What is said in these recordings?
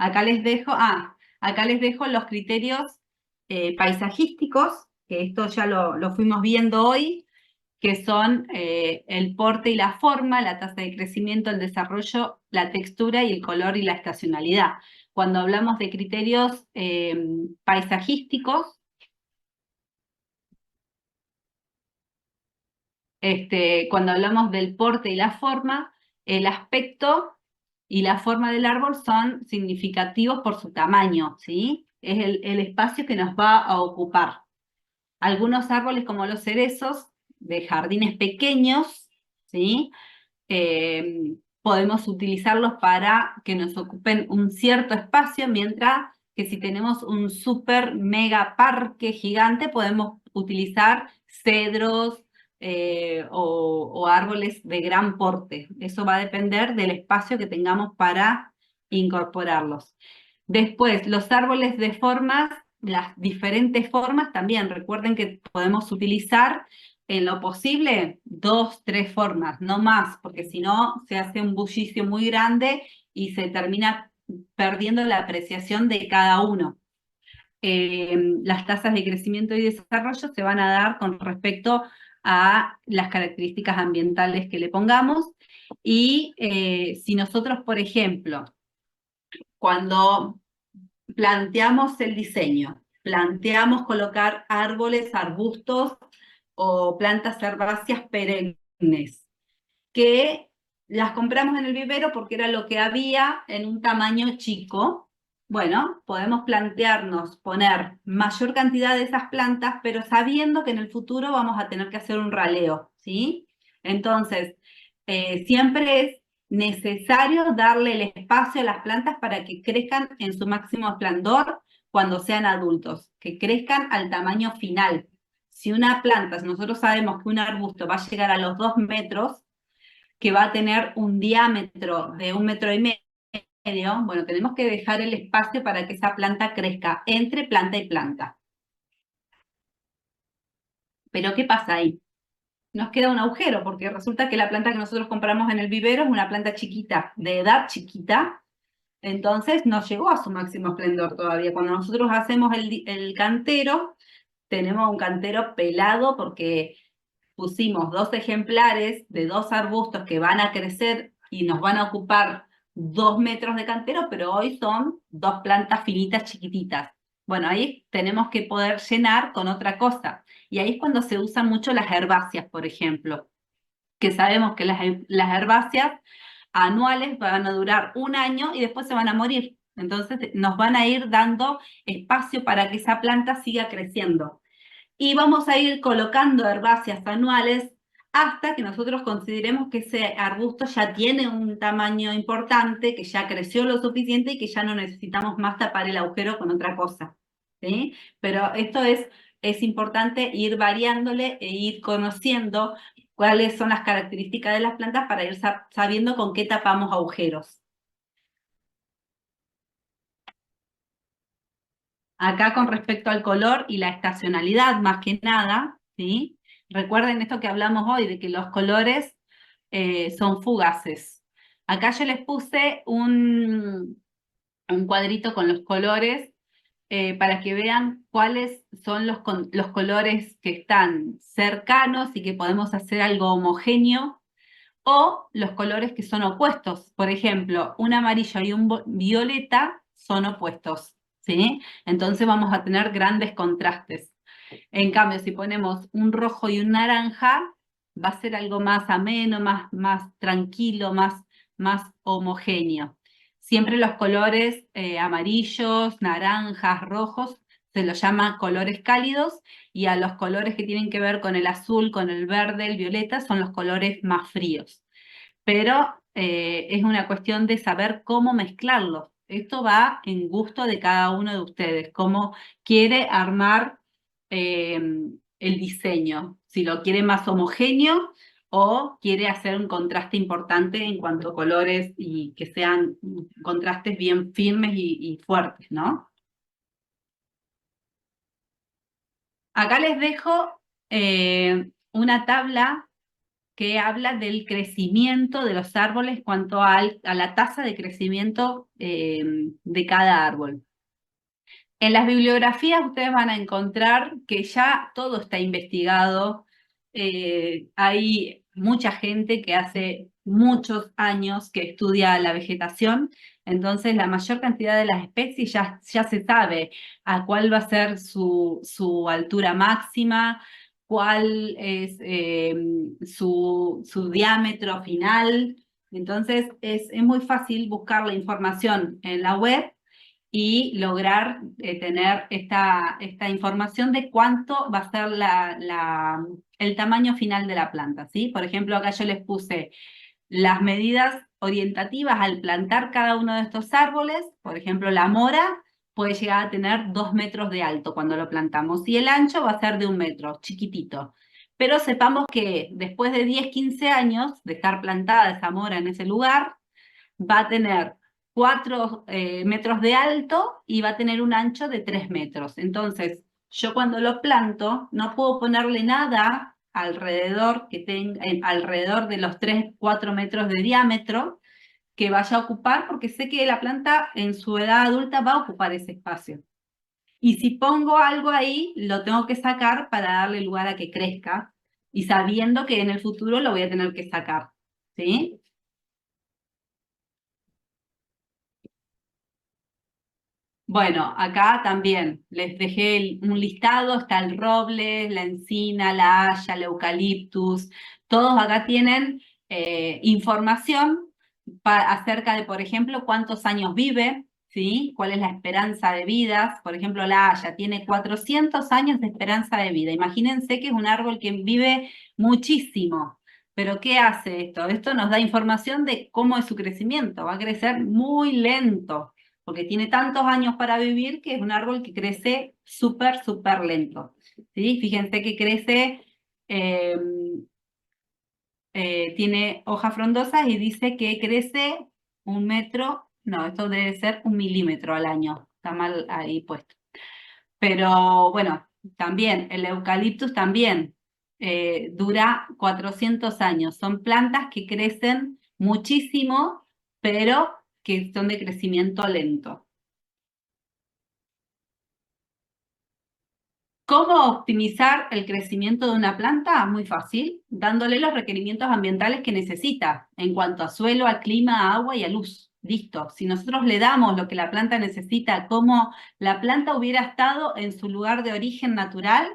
acá les dejo los criterios paisajísticos, que esto ya lo fuimos viendo hoy, que son el porte y la forma, la tasa de crecimiento, el desarrollo, la textura y el color y la estacionalidad. Cuando hablamos de criterios paisajísticos, cuando hablamos del porte y la forma, el aspecto y la forma del árbol son significativos por su tamaño, ¿sí? Es el espacio que nos va a ocupar. Algunos árboles como los cerezos de jardines pequeños, ¿sí? Podemos utilizarlos para que nos ocupen un cierto espacio, mientras que si tenemos un super mega parque gigante, podemos utilizar cedros o árboles de gran porte. Eso va a depender del espacio que tengamos para incorporarlos. Después, los árboles de formas, las diferentes formas también. Recuerden que podemos utilizar en lo posible 2, 3 formas, no más, porque si no se hace un bullicio muy grande y se termina perdiendo la apreciación de cada uno. Las tasas de crecimiento y desarrollo se van a dar con respecto a las características ambientales que le pongamos y si nosotros, por ejemplo, cuando planteamos el diseño, planteamos colocar árboles, arbustos o plantas herbáceas perennes, que las compramos en el vivero porque era lo que había en un tamaño chico. Bueno, podemos plantearnos poner mayor cantidad de esas plantas, pero sabiendo que en el futuro vamos a tener que hacer un raleo, ¿sí? Entonces, siempre es necesario darle el espacio a las plantas para que crezcan en su máximo esplendor cuando sean adultos, que crezcan al tamaño final. Si una planta, si nosotros sabemos que un arbusto va a llegar a los 2 metros, que va a tener un diámetro de 1,5 metros, bueno, tenemos que dejar el espacio para que esa planta crezca entre planta y planta. Pero ¿qué pasa ahí? Nos queda un agujero, porque resulta que la planta que nosotros compramos en el vivero es una planta chiquita, de edad chiquita, entonces no llegó a su máximo esplendor todavía. Cuando nosotros hacemos el cantero, tenemos un cantero pelado porque pusimos 2 ejemplares de 2 arbustos que van a crecer y nos van a ocupar 2 metros de cantero, pero hoy son 2 plantas finitas chiquititas. Bueno, ahí tenemos que poder llenar con otra cosa. Y ahí es cuando se usan mucho las herbáceas, por ejemplo, que sabemos que las herbáceas anuales van a durar un año y después se van a morir. Entonces nos van a ir dando espacio para que esa planta siga creciendo. Y vamos a ir colocando herbáceas anuales hasta que nosotros consideremos que ese arbusto ya tiene un tamaño importante, que ya creció lo suficiente y que ya no necesitamos más tapar el agujero con otra cosa, ¿sí? Pero esto es importante ir variándole e ir conociendo cuáles son las características de las plantas para ir sabiendo con qué tapamos agujeros. Acá con respecto al color y la estacionalidad, más que nada, ¿sí? Recuerden esto que hablamos hoy, de que los colores son fugaces. Acá yo les puse un cuadrito con los colores para que vean cuáles son los colores que están cercanos y que podemos hacer algo homogéneo, o los colores que son opuestos. Por ejemplo, un amarillo y un violeta son opuestos, ¿sí? Entonces vamos a tener grandes contrastes. En cambio, si ponemos un rojo y un naranja, va a ser algo más ameno, más tranquilo, más homogéneo. Siempre los colores amarillos, naranjas, rojos, se los llama colores cálidos, y a los colores que tienen que ver con el azul, con el verde, el violeta, son los colores más fríos. Pero es una cuestión de saber cómo mezclarlos. Esto va en gusto de cada uno de ustedes, cómo quiere armar eh, el diseño, si lo quiere más homogéneo o quiere hacer un contraste importante en cuanto a colores y que sean contrastes bien firmes y fuertes, ¿no? Acá les dejo una tabla que habla del crecimiento de los árboles cuanto a la tasa de crecimiento de cada árbol. En las bibliografías ustedes van a encontrar que ya todo está investigado. Hay mucha gente que hace muchos años que estudia la vegetación, entonces la mayor cantidad de las especies ya se sabe a cuál va a ser su altura máxima, cuál es su diámetro final. Entonces es muy fácil buscar la información en la web y lograr tener esta información de cuánto va a ser el tamaño final de la planta, ¿sí? Por ejemplo, acá yo les puse las medidas orientativas al plantar cada uno de estos árboles. Por ejemplo, la mora puede llegar a tener 2 metros de alto cuando lo plantamos y el ancho va a ser de 1 metro, chiquitito. Pero sepamos que después de 10, 15 años de estar plantada esa mora en ese lugar, va a tener 4 metros de alto y va a tener un ancho de 3 metros. Entonces, yo cuando lo planto, no puedo ponerle nada alrededor, alrededor de los 3, 4 metros de diámetro que vaya a ocupar, porque sé que la planta en su edad adulta va a ocupar ese espacio. Y si pongo algo ahí, lo tengo que sacar para darle lugar a que crezca y sabiendo que en el futuro lo voy a tener que sacar, ¿sí? Bueno, acá también les dejé un listado, está el roble, la encina, la haya, el eucaliptus, todos acá tienen información acerca de, por ejemplo, cuántos años vive, ¿sí? ¿Cuál es la esperanza de vida? Por ejemplo, la haya tiene 400 años de esperanza de vida. Imagínense que es un árbol que vive muchísimo. Pero ¿qué hace esto? Esto nos da información de cómo es su crecimiento. Va a crecer muy lento porque tiene tantos años para vivir que es un árbol que crece súper, súper lento. ¿Sí? Fíjense que crece, eh, tiene hojas frondosas y dice que crece 1 metro, no, esto debe ser 1 milímetro al año, está mal ahí puesto. Pero bueno, también el eucaliptus también dura 400 años. Son plantas que crecen muchísimo, pero que son de crecimiento lento. ¿Cómo optimizar el crecimiento de una planta? Muy fácil, dándole los requerimientos ambientales que necesita en cuanto a suelo, a clima, a agua y a luz. Listo. Si nosotros le damos lo que la planta necesita, como la planta hubiera estado en su lugar de origen natural,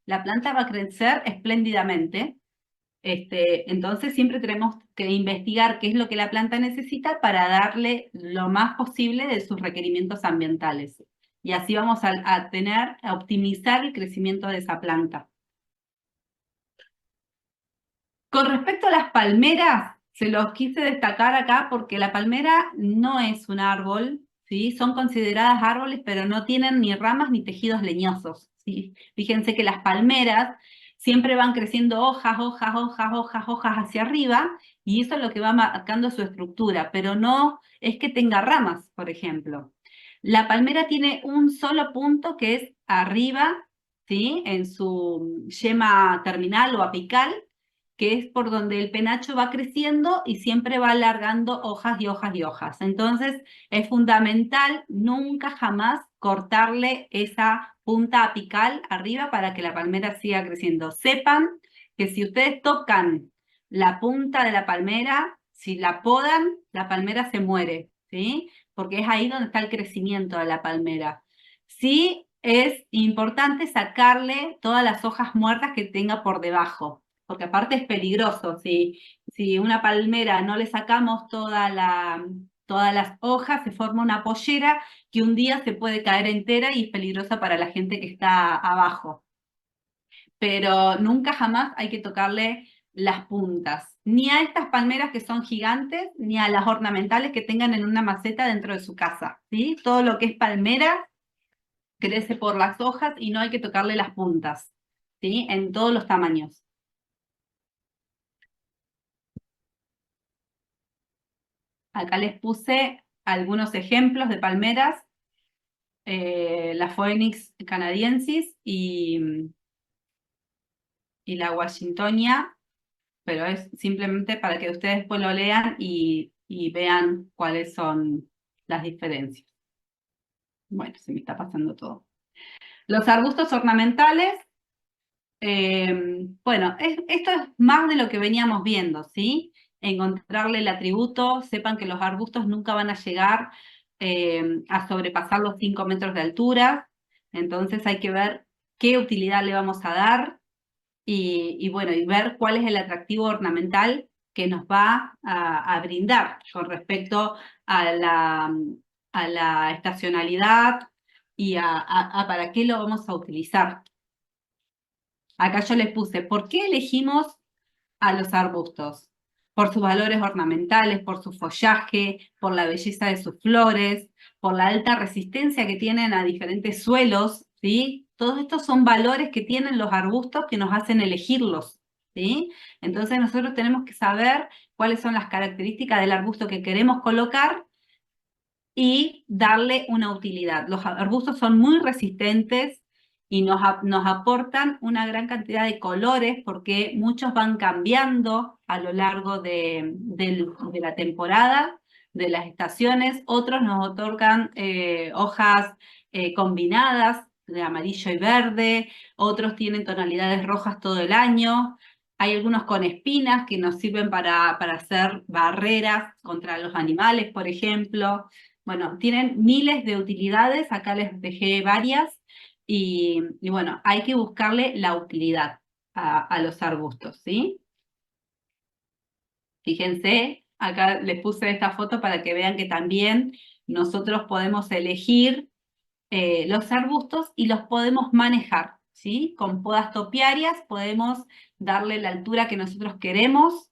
la planta va a crecer espléndidamente. Entonces siempre tenemos que investigar qué es lo que la planta necesita para darle lo más posible de sus requerimientos ambientales. Y así vamos a optimizar el crecimiento de esa planta. Con respecto a las palmeras, se los quise destacar acá porque la palmera no es un árbol, ¿sí? Son consideradas árboles, pero no tienen ni ramas ni tejidos leñosos, ¿sí? Fíjense que las palmeras siempre van creciendo hojas, hojas, hojas, hojas, hojas hacia arriba, y eso es lo que va marcando su estructura, pero no es que tenga ramas, por ejemplo. La palmera tiene un solo punto que es arriba, ¿sí? En su yema terminal o apical, que es por donde el penacho va creciendo y siempre va alargando hojas y hojas y hojas. Entonces, es fundamental nunca jamás cortarle esa punta apical arriba para que la palmera siga creciendo. Sepan que si ustedes tocan la punta de la palmera, si la podan, la palmera se muere, ¿sí? Porque es ahí donde está el crecimiento de la palmera. Sí, es importante sacarle todas las hojas muertas que tenga por debajo, porque aparte es peligroso. Si una palmera no le sacamos todas las hojas, se forma una pollera que un día se puede caer entera y es peligrosa para la gente que está abajo. Pero nunca jamás hay que tocarle las puntas, ni a estas palmeras que son gigantes, ni a las ornamentales que tengan en una maceta dentro de su casa, ¿sí? Todo lo que es palmera crece por las hojas y no hay que tocarle las puntas, ¿sí? En todos los tamaños. Acá les puse algunos ejemplos de palmeras, la Phoenix canadiensis y la Washingtonia. pero es simplemente para que ustedes después lo lean y vean cuáles son las diferencias. Bueno, se me está pasando todo. Los arbustos ornamentales, bueno, esto es más de lo que veníamos viendo, ¿sí? Encontrarle el atributo, sepan que los arbustos nunca van a llegar a sobrepasar los 5 metros de altura, entonces hay que ver qué utilidad le vamos a dar y bueno, y ver cuál es el atractivo ornamental que nos va a brindar con respecto a la estacionalidad y a para qué lo vamos a utilizar. Acá yo les puse, ¿por qué elegimos a los arbustos? Por sus valores ornamentales, por su follaje, por la belleza de sus flores, por la alta resistencia que tienen a diferentes suelos, ¿sí? Todos estos son valores que tienen los arbustos que nos hacen elegirlos, ¿sí? Entonces nosotros tenemos que saber cuáles son las características del arbusto que queremos colocar y darle una utilidad. Los arbustos son muy resistentes y nos aportan una gran cantidad de colores porque muchos van cambiando a lo largo de la temporada, de las estaciones. Otros nos otorgan hojas combinadas de amarillo y verde, otros tienen tonalidades rojas todo el año. Hay algunos con espinas que nos sirven para hacer barreras contra los animales, por ejemplo. Bueno, tienen miles de utilidades, acá les dejé varias y bueno, hay que buscarle la utilidad a los arbustos, ¿sí? Fíjense, acá les puse esta foto para que vean que también nosotros podemos elegir los arbustos y los podemos manejar, ¿sí? Con podas topiarias podemos darle la altura que nosotros queremos,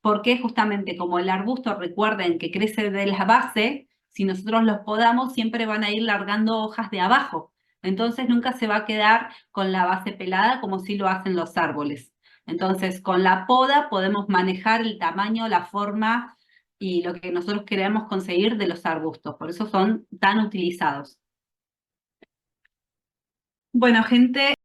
porque justamente como el arbusto, recuerden que crece de la base, si nosotros los podamos siempre van a ir largando hojas de abajo, entonces nunca se va a quedar con la base pelada como si lo hacen los árboles. Entonces con la poda podemos manejar el tamaño, la forma y lo que nosotros queremos conseguir de los arbustos, por eso son tan utilizados. Bueno, gente,